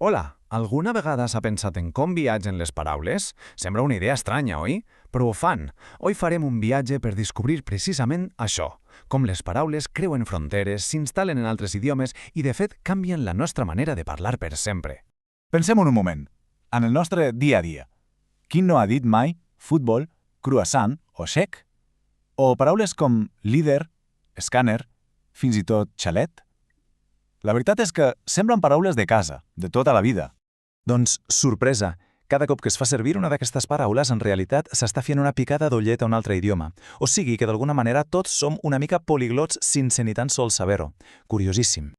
Hola, alguna vegada s'ha pensat en com viatgen les paraules? Sembla una idea estranya, oi? Però ho fan. Hoy farem un viatge per descobrir precisament això, com les paraules creuen fronteres, s'instal·len en altres idiomes i, de fet, canvien la nostra manera de parlar per sempre. Pensem un moment. En el nostre dia a dia, qui no ha dit mai futbol, croissant o xec? O paraules com líder, escàner, fins i tot xalet? La veritat és que semblen paraules de casa, de tota la vida. Doncs, sorpresa, cada cop que es fa servir una d'aquestes paraules, en realitat s'està fent una picada d'ullet a un altre idioma. O sigui que d'alguna manera tots som una mica poliglots sense ni tan sols saber-ho. Curiosíssim.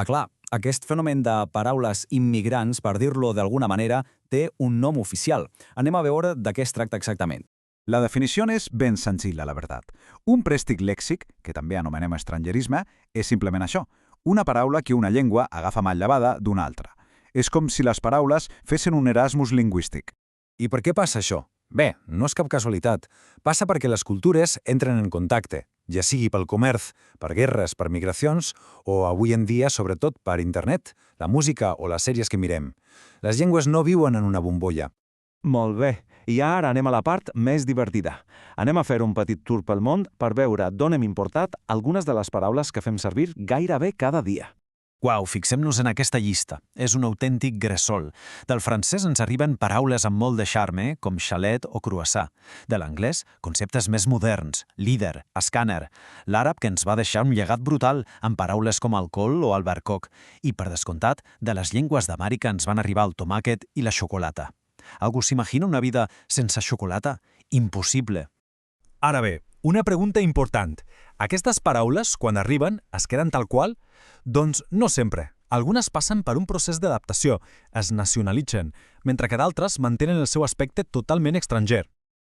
Clar, aquest fenomen de paraules immigrants, per dir-lo d'alguna manera, té un nom oficial. Anem a veure de què es tracta exactament. La definición es ben senzilla, la verdad. Un préstec lèxic, que també anomenem estrangerisme, és simplement això, una paraula que una llengua agafa mal llevada d'una altra. És com si les paraules fessin un Erasmus lingüístic. I per què passa això? Bé, no és cap casualitat. Passa perquè les cultures entren en contacte, ja sigui pel comerç, per guerres, per migracions, o avui en dia, sobretot, per internet, la música o les sèries que mirem. Les llengües no viuen en una bombolla. Molt bé, i ara anem a la part més divertida. Anem a fer un petit tour pel món per veure d'on hem importat algunes de les paraules que fem servir gairebé cada dia. Uau, fixem-nos en aquesta llista. És un autèntic gresol. Del francès ens arriben paraules amb molt de charme, com xalet o croissant. De l'anglès, conceptes més moderns, líder, escàner. L'àrab, que ens va deixar un llegat brutal, amb paraules com alcohol o albercoc. I, per descomptat, de les llengües d'Amèrica ens van arribar el tomàquet i la xocolata. Algú s'imagina una vida sense xocolata? Impossible. Ara bé, una pregunta important. Aquestes paraules, quan arriben, es queden tal qual? Doncs no sempre. Algunes passen per un procés d'adaptació, es nacionalitzen, mentre que d'altres mantenen el seu aspecte totalment estranger.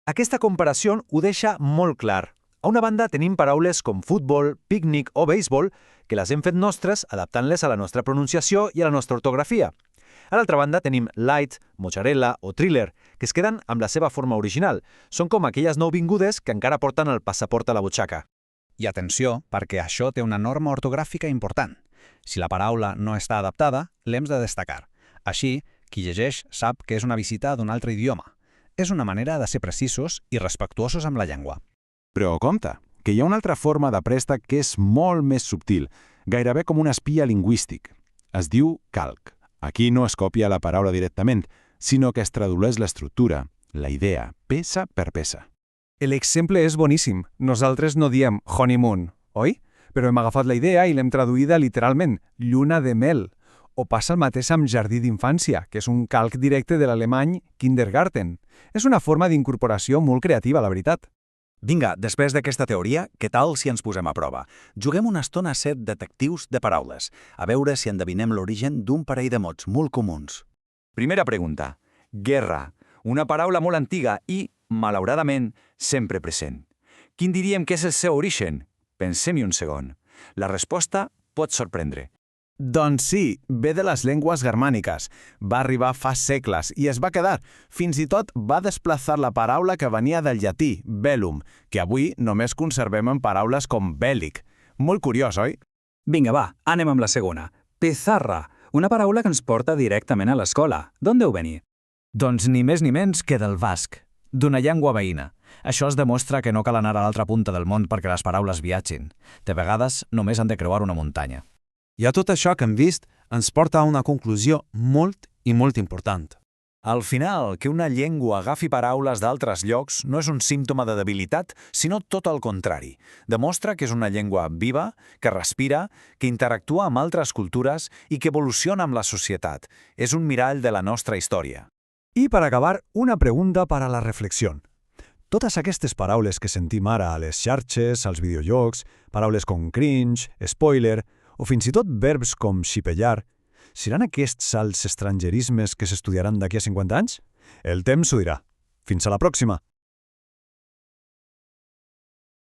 Aquesta comparació ho deixa molt clar. A una banda tenim paraules com futbol, pícnic o béisbol, que les hem fet nostres adaptant-les a la nostra pronunciació i a la nostra ortografia. A l'altra banda tenim light, mozzarella o thriller, que es queden amb la seva forma original. Són com aquelles nouvingudes que encara porten el passaport a la butxaca. I atenció, perquè això té una norma ortogràfica important. Si la paraula no està adaptada, l'hem de destacar. Així, qui llegeix sap que és una visita d'un altre idioma. És una manera de ser precisos i respectuosos amb la llengua. Però compte, que hi ha una altra forma de préstec que és molt més subtil, gairebé com un espia lingüístic. Es diu calc. Aquí no es copia la paraula directament, sinó que es tradueix l'estructura, la idea, peça per peça. L'exemple és boníssim. Nosaltres no diem honeymoon, oi? Però hem agafat la idea i l'hem traduïda literalment, lluna de mel. O passa el mateix amb jardí d'infància, que és un calc directe de l'alemany kindergarten. És una forma d'incorporació molt creativa, la veritat. Vinga, després d'aquesta teoria, què tal si ens posem a prova? Juguem una estona a ser detectius de paraules, a veure si endevinem l'origen d'un parell de mots molt comuns. Primera pregunta. Guerra. Una paraula molt antiga i, malauradament, sempre present. Quin diríem que és el seu origen? Pensem-hi un segon. La resposta pot sorprendre. Doncs sí, ve de les llengües germàniques. Va arribar fa segles i es va quedar. Fins i tot va desplaçar la paraula que venia del llatí, bellum, que avui només conservem en paraules com bèl·lic. Molt curiós, oi? Vinga, va, anem amb la segona. Pizarra, una paraula que ens porta directament a l'escola. D'on deu venir? Doncs ni més ni menys que del basc, d'una llengua veïna. Això es demostra que no cal anar a l'altra punta del món perquè les paraules viatgin. De vegades només han de creuar una muntanya. I a tot això que hem vist ens porta a una conclusió molt i molt important. Al final, que una llengua agafi paraules d'altres llocs no és un símptoma de debilitat, sinó tot el contrari. Demostra que és una llengua viva, que respira, que interactua amb altres cultures i que evoluciona amb la societat. És un mirall de la nostra història. I per acabar, una pregunta per a la reflexió. Totes aquestes paraules que sentim ara a les xarxes, als videojocs, paraules com cringe, spoiler, o fins i tot verbs com xipellar, seran aquests els estrangerismes que s'estudiaran d'aquí a 50 anys? El temps ho dirà. Fins a la pròxima!